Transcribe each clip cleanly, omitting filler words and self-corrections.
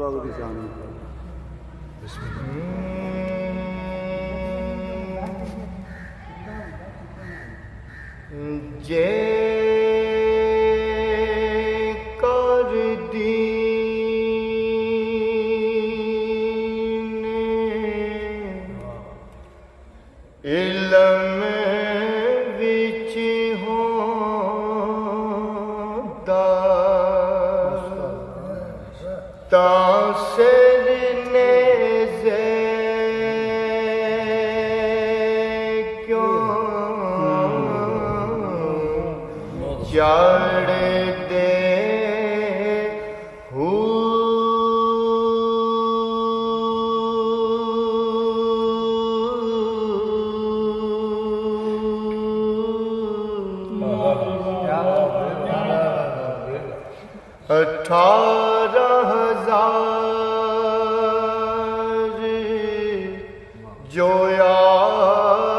स्वागत शामिल जे कर दीन इल्म विच होंदा तासिर नेज़े क्यों चढ़ दे अठारह हजार जो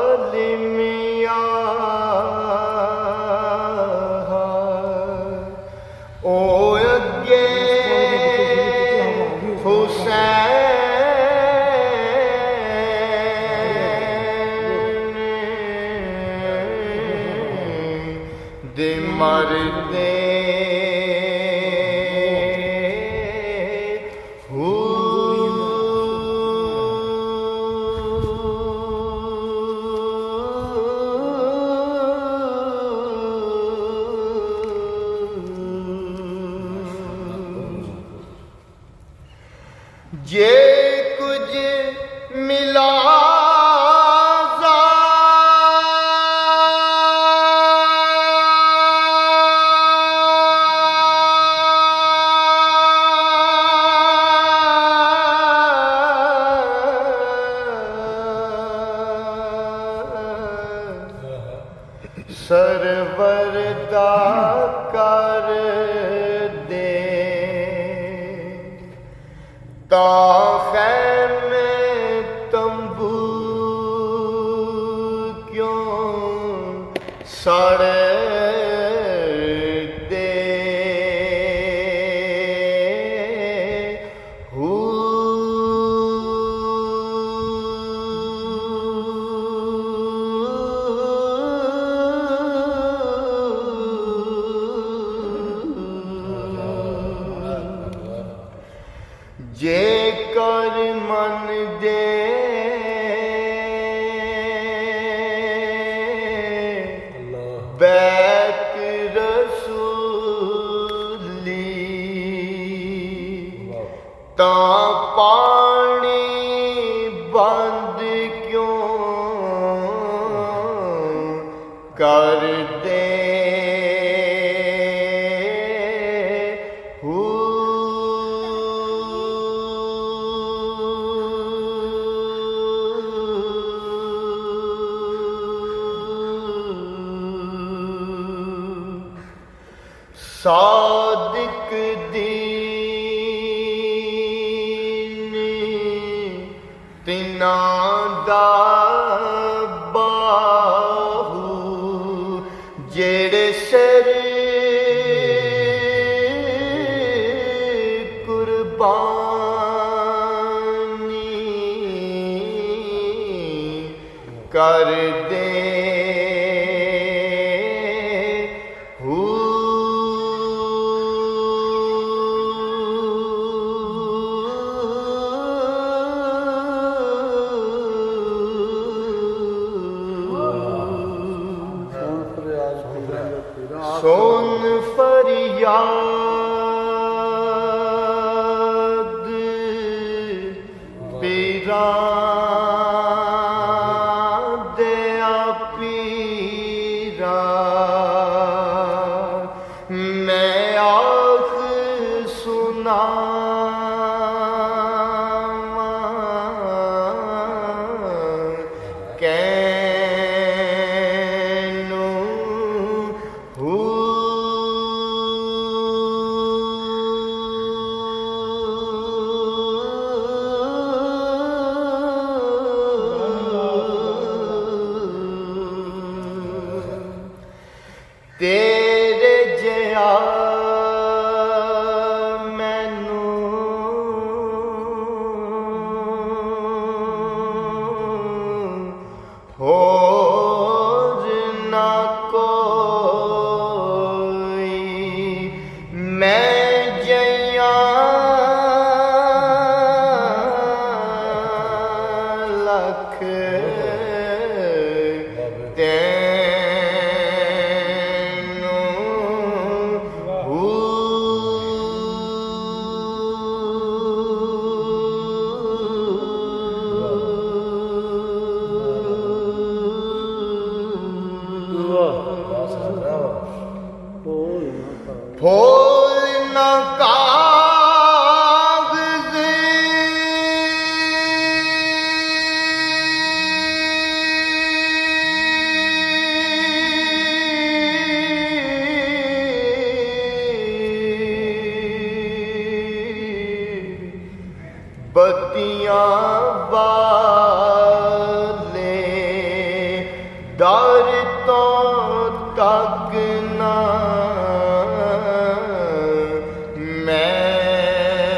आलिमिया ओ अगे हुसैन दे मरदे जे कुछ मिला सरवर दा कर दे ता खैमे तंबू क्यों सड़ दे जे कर मन दे बैक रसूली ता पानी बंद क्यों कर दे सादिक दीन तिना दा बाहू जेड़े सिर कुर्बानी कर दे सोन फरियाद पीरा दया पीरा मैं आख सुना बतियां वाले दर तो तक ना मैनू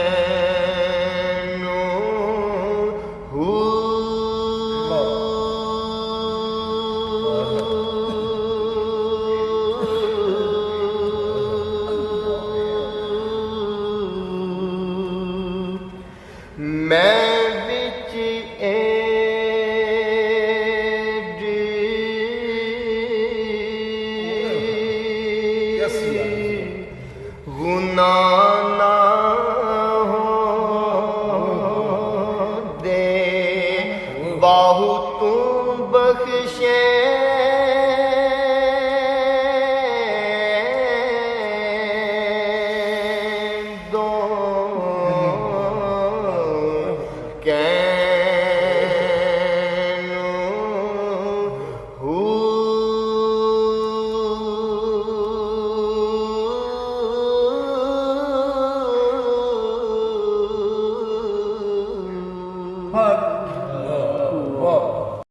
मैं विच गुनाह ना हो दे बाहु तू बख्शे दो कैनू हक